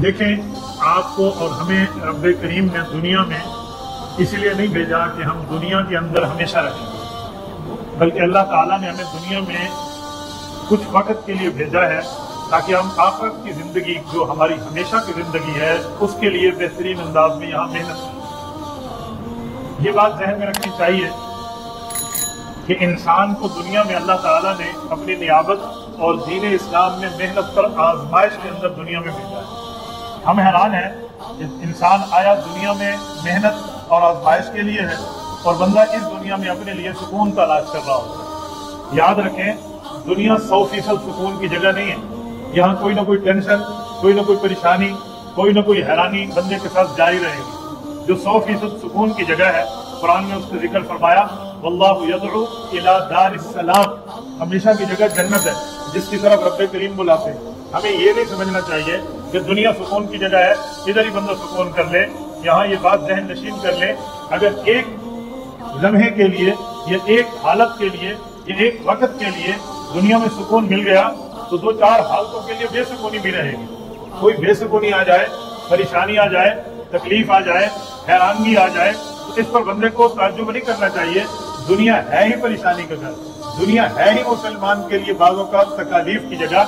دیکھیں، آپ کو اور ہمیں رب کریم نے دنیا میں اس لیے نہیں بھیجا کہ ہم دنیا کے اندر ہمیشہ رہیں گے، بلکہ اللہ تعالیٰ نے ہمیں دنیا میں کچھ وقت کے لیے بھیجا ہے تاکہ ہم آخرت کی زندگی جو ہماری ہمیشہ کی زندگی ہے اس کے لیے بہترین انداز میں یہاں محنت کریں۔ یہ بات ذہن میں رکھنی چاہیے کہ انسان کو دنیا میں اللہ تعالیٰ نے اپنی نیابت اور دین اسلام میں محنت پر آزمائش کے اندر دنیا میں بھیجا ہے۔ ہم حیران ہیں کہ انسان آیا دنیا میں محنت اور آزمائش کے لیے ہے اور بندہ اس دنیا میں اپنے لیے سکون تلاش کر رہا ہوتا ہے۔ یاد رکھیں، دنیا 100% سکون کی جگہ نہیں ہے۔ یہاں کوئی نہ کوئی ٹینشن، کوئی نہ کوئی پریشانی، کوئی نہ کوئی حیرانی بندے کے ساتھ جاری رہے گی۔ جو 100% سکون کی جگہ ہے، قرآن نے اس کا ذکر فرمایا، واللہ یدعو الی دار السلام، ہمیشہ کی جگہ جنت ہے جس کی طرف رب کریم بلاتے ہیں۔ ہمیں یہ نہیں سمجھنا چاہیے کہ دنیا سکون کی جگہ ہے، ادھر ہی بندہ سکون کر لے۔ یہاں یہ بات ذہن نشین کر لے، اگر ایک لمحے کے لیے یا ایک حالت کے لیے یا ایک وقت کے لیے دنیا میں سکون مل گیا تو 2-4 حالتوں کے لیے بے سکونی بھی رہے گی۔ کوئی بے سکونی آ جائے، پریشانی آ جائے، تکلیف آ جائے، حیرانگی آ جائے تو اس پر بندے کو تعجب نہیں کرنا چاہیے۔ دنیا ہے ہی پریشانی کا گھر، دنیا ہے ہی مسلمان کے لیے بعض اوقات تکالیف کی جگہ۔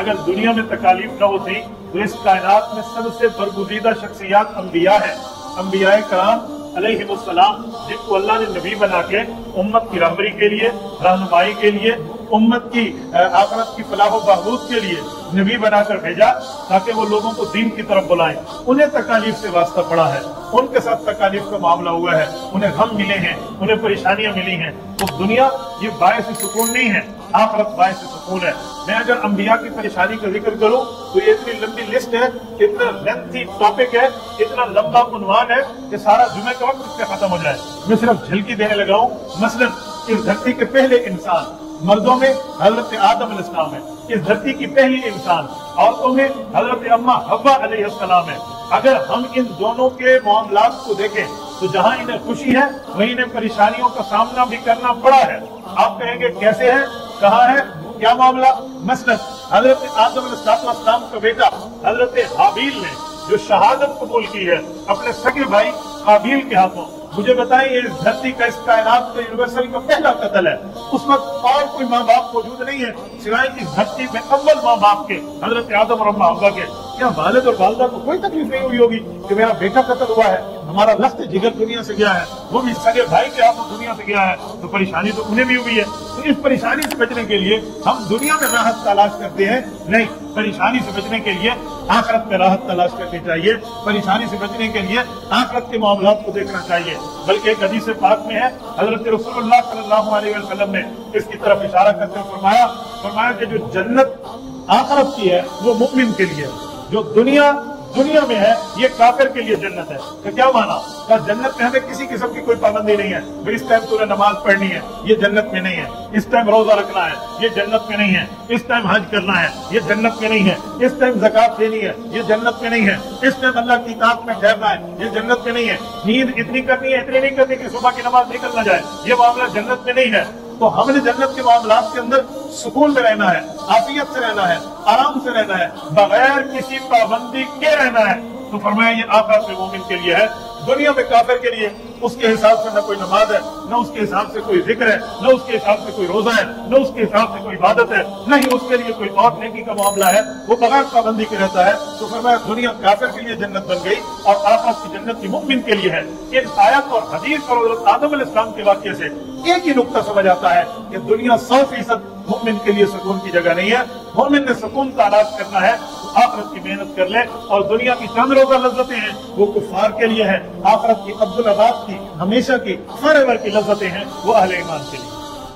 اگر دنیا میں تکالیف نہ ہوتی تو اس کائنات میں سب سے برگزیدہ شخصیات انبیاء ہیں، انبیاء کرام علیہ السلام، جن کو اللہ نے نبی بنا کے امت کی رہبری کے لیے، رہنمائی کے لیے، امت کی آخرت کی فلاح و بہبود کے لیے نبی بنا کر بھیجا تاکہ وہ لوگوں کو دین کی طرف بلائیں۔ انہیں تکالیف سے واسطہ پڑا ہے، ان کے ساتھ تکالیف کا معاملہ ہوا ہے، انہیں غم ملے ہیں، انہیں پریشانیاں ملی ہیں۔ تو دنیا یہ باعث سکون نہیں ہے، آخرت باعث سکون ہے۔ میں اگر انبیاء کی پریشانی کا ذکر کروں تو یہ اتنی لمبی لسٹ ہے، اتنا لینتھی ٹاپک ہے، اتنا لمبا عنوان ہے کہ سارا جمعہ کا وقت اس پہ ختم ہو جائے۔ میں صرف جھلکی دینے لگا ہوں۔ مثلا اس دھرتی کے پہلے انسان مردوں میں حضرت آدم علیہ السلام ہے، اس دھرتی کی پہلی انسان عورتوں میں حضرت اماں حوا علیہ السلام ہے۔ اگر ہم ان دونوں کے معاملات کو دیکھیں تو جہاں انہیں خوشی ہے وہیں انہیں پریشانیوں کا سامنا بھی کرنا پڑا ہے۔ آپ کہیں گے کیسے ہے، کہاں ہے، کیا معاملہ؟ مثلا حضرت آدم علیہ السلام کا بیٹا حضرت حابیل نے جو شہادت قبول کی ہے اپنے سگے بھائی حابیل کے ہاتھوں، مجھے بتائیں یہ دھرتی کا، اس کائنات کا یونیورسل کا پہلا قتل ہے۔ اس وقت اور کوئی ماں باپ موجود نہیں ہے سوائے اس دھرتی میں اول ماں باپ کے، حضرت آدم اور اماں حوا کے۔ کیا والد اور والدہ کو کوئی تکلیف نہیں ہوئی ہوگی کہ میرا بیٹا قتل ہوا ہے، ہمارا لخت جگر دنیا سے گیا ہے، وہ بھی سگے بھائی کے ہاتھوں دنیا سے گیا ہے؟ تو پریشانی تو انہیں بھی ہوئی ہے۔ تو اس پریشانی سے بچنے کے لیے ہم دنیا میں راحت تلاش کرتے ہیں؟ نہیں، پریشانی سے بچنے کے لیے آخرت میں راحت تلاش کرنی چاہیے، پریشانی سے بچنے کے لیے آخرت کے معاملات کو دیکھنا چاہیے۔ بلکہ ایک حدیث پاک میں ہے، حضرت رسول اللہ صلی اللہ علیہ وسلم نے اس کی طرف اشارہ کرتے ہوئے فرمایا کہ جو جنت آخرت کی ہے وہ مومن کے لیے ہے، جو دنیا میں ہے یہ کافر کے لیے جنت ہے۔ تو کیا مانا؟ کہ جنت میں ہمیں کسی قسم کی کوئی پابندی نہیں ہے، اس ٹائم تمہیں نماز پڑھنی ہے، یہ جنت میں نہیں ہے۔ اس ٹائم روزہ رکھنا ہے، یہ جنت میں نہیں ہے۔ اس ٹائم حج کرنا ہے، یہ جنت میں نہیں ہے۔ اس ٹائم زکات دینی ہے، یہ جنت میں نہیں ہے۔ اس ٹائم اللہ کی اطاعت میں ٹھہرنا ہے، یہ جنت میں نہیں ہے۔ نیند اتنی کرنی ہے، اتنی نہیں کرنی کہ صبح کی نماز نکل نہ جائے، یہ معاملہ جنت میں نہیں ہے۔ تو ہم نے جنت کے معاملات کے اندر سکون میں رہنا ہے، عافیت سے رہنا ہے، آرام سے رہنا ہے، بغیر کسی پابندی کے رہنا ہے۔ تو فرمایا یہ آخرت میں مومن کے لیے ہے۔ دنیا میں کافر کے لیے اس کے حساب سے نہ کوئی نماز ہے، نہ اس کے حساب سے کوئی ذکر ہے، نہ اس کے حساب سے کوئی روزہ ہے، نہ اس کے حساب سے کوئی عبادت ہے، نہ ہی اس کے لیے کوئی اور نیکی کا معاملہ ہے، وہ بغیر پابندی کے رہتا ہے۔ تو فرمایا دنیا کافر کے لیے جنت بن گئی اور آخرت کی جنت کی مومن کے لیے ہے۔ ان آیت اور حدیث اور حضرت آدم علیہ السلام کے واقعے سے ایک ہی نقطہ سمجھ آتا ہے کہ دنیا 100% مومن کے لیے سکون کی جگہ نہیں ہے۔ مومن نے سکون تلاش کرنا ہے تو آخرت کی محنت کر لے، اور دنیا کی چند روزہ لذتیں ہیں وہ کفار کے لیے ہے، آخرت کی عبدالآباد کی، ہمیشہ کی، فار ایور کی لذتیں ہیں وہ اہل ایمان کے لیے۔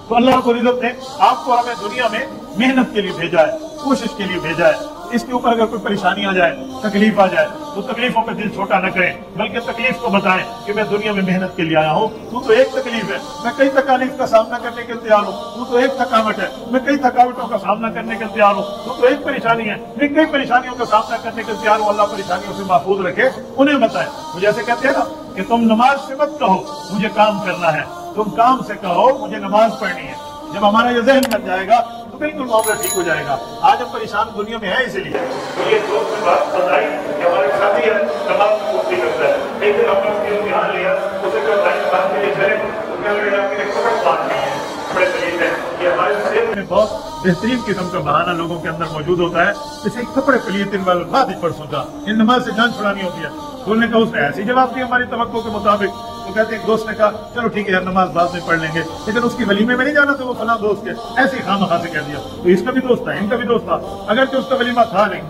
تو اللہ کو عزت نے آپ کو ہمیں دنیا میں محنت کے لیے بھیجا ہے، کوشش کے لیے بھیجا ہے۔ اس کے اوपर अगर कोई परेशानी आ जाए, तकलीफ आ जाए, तो तकलीफों पे दिल छोटा न करें, बल्कि तकलीफ को बताएं कि मैं दुनिया में मेहनत के लिए आया हूँ, तू तो एक तकलीफ है, मैं कई तकालीफ का सामना करने के लिए तैयार हूँ, तू तो एक थकावट है, मैं कई थकावटों का सामना करने के लिए तैयार हूँ, तू तो एक परेशानी है, मैं कई परेशानियों का सामना करने के लिए तैयार हूँ। अल्लाह परेशानियों से महफूज रखे, उन्हें बताए। मुझे ऐसे कहते हैं ना कि तुम नमाज से मत कहो मुझे काम करना है, तुम काम से कहो मुझे नमाज पढ़नी है। जब हमारा ये जहन बन जाएगा तो बिल्कुल मामला ठीक हो जाएगा। आज हम परेशान दुनिया में है इसलिए। तो ये दोस्त ने बात बताई कि हमारे साथी है नमाज की पूर्ति करता है, एक दिन हमने उसके ध्यान लिया, उसे कहा भाई बात के लिए चले, तो क्या लगे आपके लिए कपड़ बांध नहीं है, बड़े खरीद है। ये हमारे सेहत में बहुत बेहतरीन किस्म का बहाना लोगों के अंदर मौजूद होता है, जैसे कपड़े के लिए 3 बार बात ही परसों था, इन नमाज से जान छुड़ानी होती है। बोलने का उसने ऐसी जवाब दिया हमारी तवक्को के मुताबिक। तो कहते एक दोस्त ने कहा चलो ठीक है यार नमाज बाद में पढ़ लेंगे, लेकिन उसकी वलीमे में नहीं जाना था, वो फलां दोस्त के ऐसे ही खामखा से कह दिया। तो इसका भी दोस्त था, इनका भी दोस्त था, अगर तो उसका वलीमा था नहीं।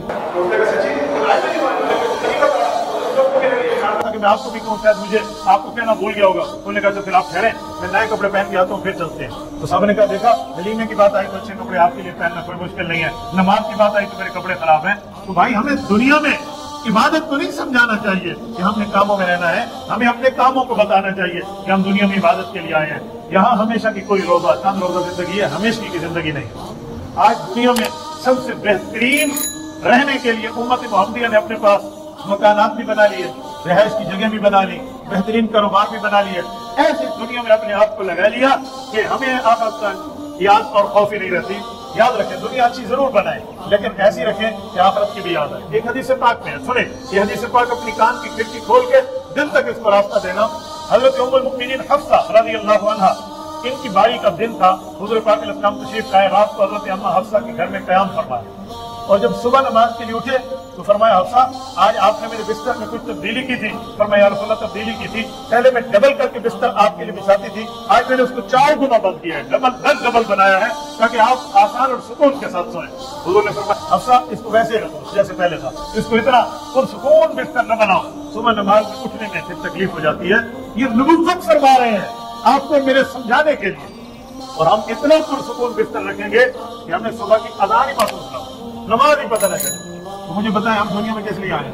मैं आपको भी कहूँ शायद मुझे आपको कहना भूल गया होगा। उन्होंने कहा फिर आप ठहरे, मैं नए कपड़े पहन के आता हूँ, फिर चलते हैं। तो सब ने कहा देखा वलीमे की बात आई तो अच्छे कपड़े आपके लिए पहनना कोई मुश्किल नहीं है, नमाज की बात आई तो मेरे कपड़े खराब हैं। तो भाई हमें दुनिया में इबादत को नहीं समझाना चाहिए कि हमने कामों में रहना है, हमें अपने कामों को बताना चाहिए कि हम दुनिया में इबादत के लिए आए हैं। यहाँ हमेशा की कोई रोजा चंद रोजा जिंदगी है, हमेशा की जिंदगी नहीं। आज दुनिया में सबसे बेहतरीन रहने के लिए उम्मत मोहम्मदिया ने अपने पास मकानात भी बना लिए, रिहाइश की जगह भी बना ली, बेहतरीन कारोबार भी बना लिए, ऐसी दुनिया में अपने आप को लगा लिया कि हमें आखिरत का याद और खौफ ही नहीं रहती। याद रखें दुनिया अच्छी जरूर बनाए, लेकिन ऐसी रखें कि आखिरत की भी याद है। एक हदीस पाक में है, सुने ये हदीस पाक अपनी कान की खिड़की खोल के दिन तक इसको रास्ता देना। हजरत उम्मुल मुमिनीन हफ्सा रज़ियल्लाहु अन्हा, इनकी बारी का दिन था, हुज़ूर पाक अलैहिस्सलाम तशरीफ लाए, रात को हजरत अम्मा हफ्सा के घर में क़याम फरमाया, और जब सुबह नमाज के लिए उठे तो फरमाया हफ्सा आज आपने मेरे बिस्तर में कुछ तब्दीली की थी। फरमाया या रसूल अल्लाह तब्दीली की थी, पहले मैं डबल करके बिस्तर आपके लिए बिछाती थी, आज मैंने उसको 4 गुना बंद किया है, डबल बनाया है ताकि आप आसान और सुकून के साथ सोएं। हुजूर ने फरमाया हफ्सा इसको वैसे ही रखो जैसे पहले था, इसको इतना पुरसुकून बिस्तर न बनाओ, सुबह नमाज में उठने में फिर तकलीफ हो जाती है। ये नबूवत फरमा रहे हैं आपको मेरे समझाने के लिए, और हम इतना पुरसुकून बिस्तर रखेंगे कि हमें सुबह की अज़ान ही महसूस न हो, नमाज ही पता न चले। तो मुझे बताएं हम दुनिया में किस लिए आए?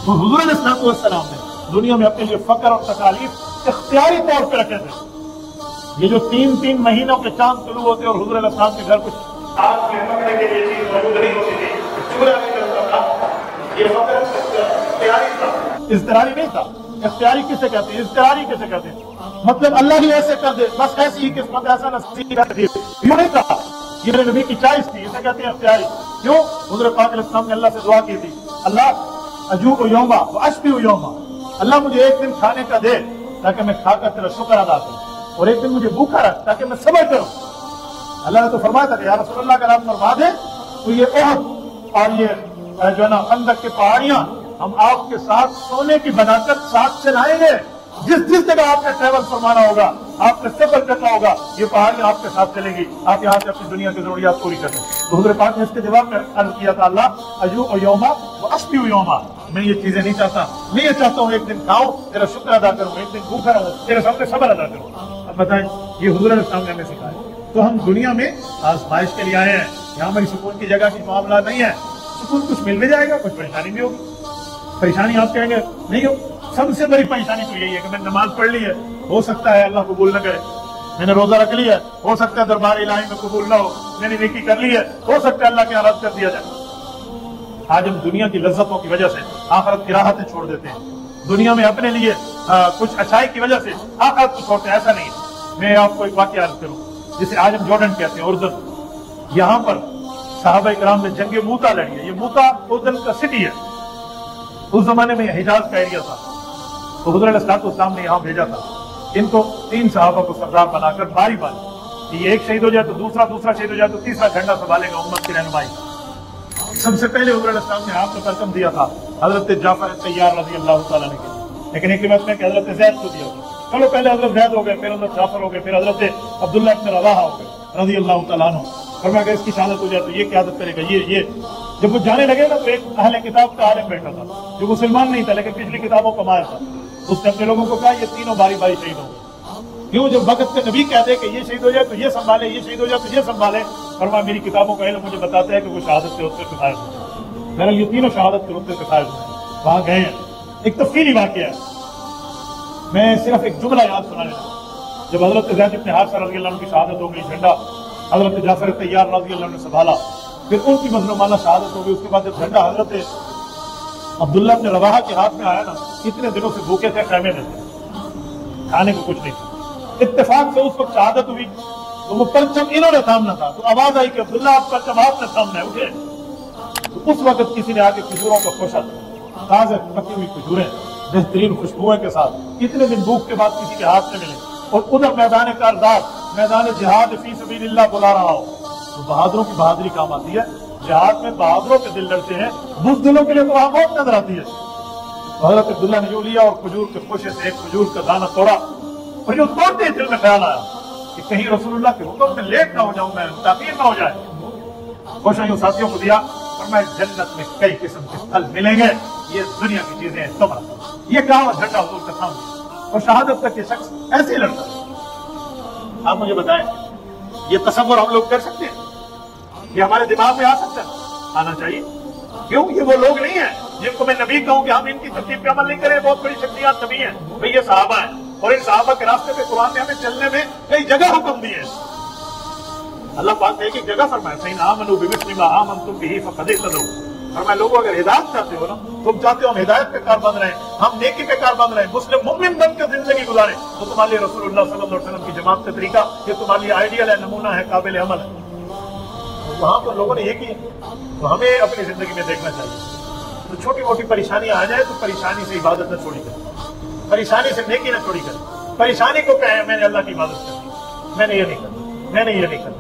तो हुजूर अलैहिस्सलाम ने दुनिया में अपने लिए फक्र और तकालीफ इख्तियारी तौर पर रखे थे। ये जो 3-3 महीनों के चांद शुरू होते और हुजूर अलैहिस्सलाम के घर कुछ आग में पकड़ने के लिए चीज मौजूद नहीं होती थी, चूल्हा नहीं चलता था, ये फक्र इख्तियारी था, इज़्तिरारी नहीं था। इख्तियारी किसे कहते हैं, इज़्तिरारी किसे कहते हैं? मतलब अल्लाह ही ऐसे कर दे, बस ऐसी ही किस्मत, ऐसा नसीब है। यूं नहीं कहा, ये मेरे नबी की चॉइस थी, इसे कहते हैं इख्तियारी। क्यों? हुज़ूर पाक अलैहिस्सलाम ने अल्लाह से दुआ की थी, अल्लाह अजूअ यौमा व अश्बिअ यौमा, अल्लाह मुझे एक दिन खाने का दे ताकि मैं खाकर तेरा शुक्र अदा करूं, और एक दिन मुझे भूखा रख ताकि मैं सब्र करूं। अल्लाह ने तो फरमाया था कि या रसूल अल्लाह अगर आप फरमा दे तो ये ओहद और ये जो है ना खंदक की पहाड़ियां हम आपके साथ सोने की बनाकर साथ चलाएंगे। जिस जगह आपने ट्रेवल फरमाना होगा, आपने सफर करना होगा, ये पहाड़ियां आपके साथ चलेंगी, आप यहाँ से अपनी दुनिया की जरूरियात पूरी करें। तो हुज़ूर पाक ने इसके जवाब में अर्ज किया था अल्लाह अजूअ यौमा व अश्बिअ यौमा, मैं ये चीजें नहीं चाहता, मैं ये चाहता हूँ एक दिन खाऊं तेरा शुक्र अदा करूँ, एक दिन भूखा रहूं तेरे सामने सब्र अदा करूँ। अब बताएं ये हुज़ूर अलैहिस्सलाम ने हमें सिखाया। तो हम दुनिया में आजमाइश के लिए आए हैं, यहाँ हमारी सुकून की जगह की मामला नहीं है। सुकून कुछ मिल भी जाएगा, कुछ परेशानी भी होगी। परेशानी आप कहेंगे नहीं हो, सबसे बड़ी परेशानी तो यही है कि मैंने नमाज पढ़ ली है, हो सकता है अल्लाह कबूल न करे, मैंने रोजा रख लिया है, हो सकता है दरबार इलाही में कबूल ना हो, मैंने नेकी कर ली है, हो सकता है अल्लाह के रद्द कर दिया जाए। आज हम दुनिया की लज्जतों की वजह से आखिरत की राहतें छोड़ देते हैं, दुनिया में अपने लिए कुछ अच्छाई की वजह से आखिरत को छोड़ते हैं। ऐसा नहीं है। मैं आपको एक वाकया अर्ज करूं, जिसे आज हम जॉर्डन कहते हैं, उर्दन। यहाँ पर सहाबा इकराम ने जंगे मूता लड़ी है। ये मूता उर्दन का सिटी है, उस जमाने में हिजाज का एरिया था। तो हुज़ूर अलैहिस्सलाम ने यहाँ भेजा था इनको 3 सहाबा को सरदार बनाकर बारी बारी, ये एक शहीद हो जाए तो दूसरा शहीद हो जाए तो तीसरा झंडा संभालेगा उम्मत की रहनुमाई। सबसे पहले हुज़ूर अलैहिस्सलाम ने आपको तरकम दिया था हजरत जाफर तैयार रज़ियल्लाहु तआला अन्हु के, लेकिन एक रिवायत में हजरत ज़ैद को दिया। चलो पहले हजरत ज़ैद हो गए, फिर हजरत जाफर हो गए, फिर हजरत अब्दुल्लाह इब्न रवाहा हो गए रज़ियल्लाहु तआला अन्हु। और मैं अगर इसकी शहादत हो जाए तो ये क़यादत करेगा। ये जब वो जाने लगे ना तो एक अहले किताब का आलिम बैठा था जो मुसलमान नहीं था लेकिन पिछली किताबों का माहिर था। उसने अपने लोगों को कहा ये तीनों बारी बारी शहीद हो गए। क्यों? जब वक्त के नबी कहते कि ये शहीद हो जाए तो ये संभाले, ये शहीद हो जाए तो ये संभाले, फरमाया मेरी किताबों का इल्म मुझे बताता है कि वो शहादत के रुतबे पे फायज हुए। मेरा ये तीनों शहादत के रुतबे पे फायज हुए, वहां गए हैं। एक तफसीली वाकया है, मैं सिर्फ एक जुमला याद सुनाने लगा। जब हजरत ज़ैद इब्न हारिसा रज़ी अल्लाह अन्हु की शहादत हो गई, झंडा हजरत जाफर तैयार रज़ी अल्लाह अन्हु ने संभाला, फिर उनकी मजलूमाना शहादत हो गई। उसके बाद जब झंडा हजरत अब्दुल्ला इब्न रवाहा के हाथ में आया ना, इतने दिनों से भूखे थे, खैमे में थे, खाने को कुछ नहीं था। इत्तेफाक से उस वक्त शहादत हुई तो वो परचम इन्होंने थामना था, तो आवाज आई कि अब्दुल्ला आप परचम आपने थामना है, उठे। तो उस वक्त किसी ने आके खजूरों का खोशा, ताज़ा पकी हुई खजूरें बेहतरीन खुशबुओं के साथ इतने दिन भूख के बाद किसी के हाथ में मिले, और उधर मैदान कारदार, मैदान जिहाद फी सबीलिल्लाह बुला रहा हो, तो बहादुरों की बहादुरी काम आती है। जिहाद में बहादुरों के दिल लड़ते हैं, बुज़दिलों के लिए तो वहां मौत नजर आती है। तो हज़रत अब्दुल्ला ने जो लिया और खजूर के खोशे से एक खजूर का दाना तोड़ा, और जो तोड़ते दिल में ख्याल आया कि कहीं रसूलुल्लाह के हुक्म में लेट ना हो जाऊं, मैं ताकीर ना हो जाए। खोशा यूं साथियों को दिया, और मैं जन्नत में कई किस्म के फल मिलेंगे, ये दुनिया की चीजें हैं तुम्हारा। ये कहा झंडा हुजूर का सामने, और शहादत तक ये शख्स ऐसे ही लड़ता है। आप मुझे बताएं, ये तसव्वुर हम लोग कर सकते हैं? ये हमारे दिमाग में आ सकता है? आना चाहिए। क्यों? ये वो लोग नहीं है जिनको मैं नबी कहूं कि हम इनकी तरतीब पे अमल नहीं करें, बहुत बड़ी शख्सियत नबी है। भाई ये सहाबा है, और इन सहाबा के रास्ते पे कुरान ने हमें चलने में कई जगह हुक्म दिए। अल्लाह पाक ने एक जगह फरमाया, सही आमनू बिमिस्लि मा आमनतुम बिही फक़द इह्तदौ। फरमाया लोगों अगर हिदायत चाहते हो ना, तुम चाहते हो हम हिदायत पे कार बंद रहे, हम नेकी पे कार बंद रहे, मुस्लिम मुमिन बनकर जिंदगी गुजारें, तो तुम्हारे लिए रसूलुल्लाह सल्लल्लाहु अलैहि वसल्लम की जमात का तरीका ये तुम्हारे लिए आइडियल है, नमूना है, काबिल अमल है। वहां पर लोगों ने ये किया, तो हमें अपनी जिंदगी में देखना चाहिए। तो छोटी मोटी परेशानियां आ जाए तो परेशानी से इबादत न छोड़ी कर, परेशानी से नेकी न छोड़ी कर। परेशानी को कहे मैंने अल्लाह की इबादत करनी, मैंने ये नहीं करना, मैंने ये नहीं करना,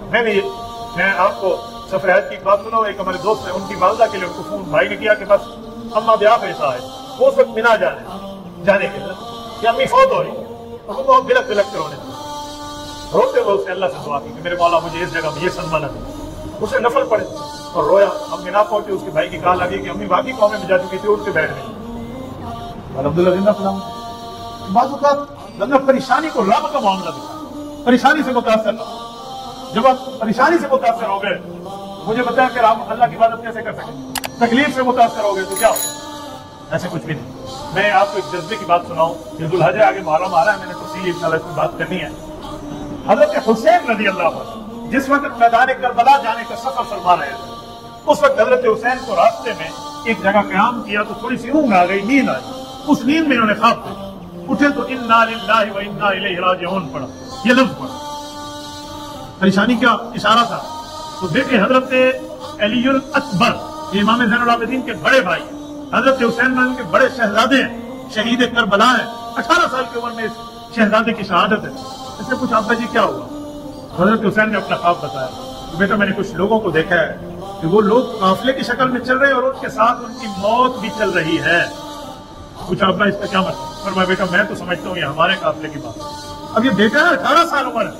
मैं आपको सफरहद की बात सुनो। एक हमारे दोस्त है, उनकी वालदा के लिए उनको फोन भाई ने किया कि बस अम्मा ब्याह ऐसा है, वो उस वक्त मिना जाने के लिए कि अम्मी फौत हो रही है, और वो बिलक बिलक कर रोने लगे। रोते हुए उसने अल्लाह से दुआ की कि मेरे मौला मुझे इस जगह में ये सदमा न दे। उसे नफल पड़े और रोया। हम मिना पहुंचे, उसके भाई की कहा लगी कि अम्मी बाकी कौमें में जा चुकी थी, उठ के बैठ गई। अल्हम्दुलिल्लाह जिंदा फलाम मतलब परेशानी को रब का मामला दिखा, परेशानी से मुतासर ना। जब आप परेशानी से मुतासर हो गए, मुझे बताया कि आप अल्लाह की इबादत कैसे कर सकते? तकलीफ से मुतासर हो गए तो क्या हो? ऐसे कुछ भी नहीं। मैं आपको एक जज्बे की बात सुनाऊं, दुल्हज आगे मुहर्रम आ रहा है, मैंने तफसीली इंशाअल्लाह इसमें बात करनी है। हजरत हुसैन रज़ी अल्लाह अन्हु जिस वक्त मैदान करबला जाने का सफर फरमा रहे थे, उस वक्त हजरत हुसैन को रास्ते में एक जगह क़याम किया तो थोड़ी सी ऊँघ आ गई, नींद आई। उस नींद में इन्होंने ख्वाब देखा, उठे तो इन्ना लिल्लाहि व इन्ना इलैहि राजिऊन पढ़ा, ये लफ्ज़ पढ़ा। परेशानी क्या इशारा था? तो देखे हजरत अलीउल अकबर इमाम ज़ैनुल आबिदीन के बड़े भाई, हजरत हुसैन के बड़े शहजादे हैं, शहीद करबला है, 18 साल की उम्र में इस शहजादे की शहादत है। इससे पूछा अब्बा जी क्या हुआ? हजरत हुसैन ने अपना ख्वाब बताया कि बेटा मैंने कुछ लोगों को देखा है कि वो लोग काफिले की शक्ल में चल रहे हैं और उनके साथ उनकी मौत भी चल रही है। पूछा अब्बा इसका क्या मतलब? फरमाया बेटा मैं तो समझता हूँ ये हमारे काफिले की बात। अब ये बेटा है 18 साल उम्र है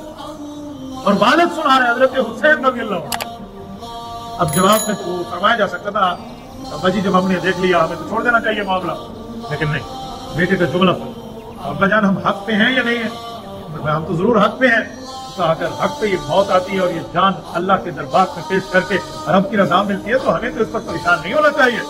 और वालिद सुना रहे हजरत हुसैन रज़ी अल्लाह अन्हु। अब जवाब में तो फरमाया जा सकता था अब्बा जी जब हमने देख लिया हमें तो छोड़ देना चाहिए मामला, लेकिन नहीं, बेटे का जुमला था अब्बा जान हम हक पे हैं या नहीं है? हम तो जरूर हक पे हैं। तो अगर हक पे ये मौत आती है और ये जान अल्लाह के दरबार में पेश करके रब की रज़ा मिलती है तो हमें तो इस पर परेशान नहीं होना चाहिए।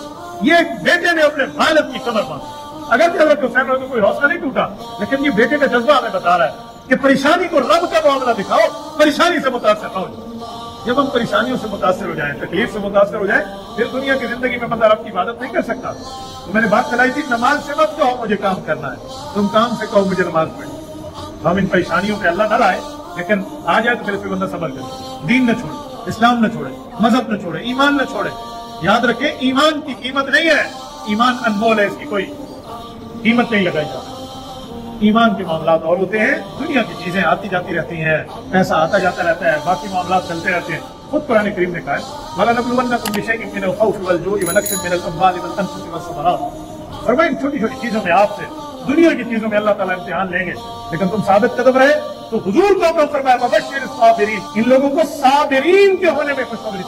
ये बेटे ने अपने वालिद की कमर बांधी। अगर हजरत हुसैन को कोई हौसला नहीं टूटा, लेकिन ये बेटे का जज्बा हमें बता रहा है कि परेशानी को रब का मामला दिखाओ, परेशानी से मुतासर न हो जाए। जब हम परेशानियों से मुतासर हो जाए, तकलीफ से मुतासर हो जाए, फिर दुनिया की जिंदगी में बंदा रब की इबादत नहीं कर सकता। तो मैंने बात चलाई थी, नमाज से मत कहो मुझे काम करना है, तुम काम से कहो मुझे नमाज पढ़नी। हम इन परेशानियों पे अल्लाह न लाए, लेकिन आ जाए तो फिर इस पे बंदा सब्र करे, दीन न छोड़े, इस्लाम न छोड़े, मजहब न छोड़े, ईमान न छोड़े। याद रखें ईमान की कीमत नहीं है, ईमान अनमोल है, इसकी कोई कीमत नहीं लगाई जाती। ईमान के मामलात और होते हैं, दुनिया की चीजें आती जाती रहती हैं, पैसा आता जाता रहता है, बाकी मामलात चलते रहते हैं। खुद कुरान करीम ने कहा है वलनबलुवन्नकुम बिशैइन मिनल खौफि वल जूइ व नक्सिन मिनल अम्वालि वल अनफुसि वस समरात। और भाई छोटी छोटी चीजों में आपसे, दुनिया की चीजों में अल्लाह ताला इम्तिहान लेंगे, लेकिन तुम साबित कदम रहे तो हुजूर को फरमाया वबश्शिर साबिरीन, इन लोगों को साबिरीन के होने में खुशखबरी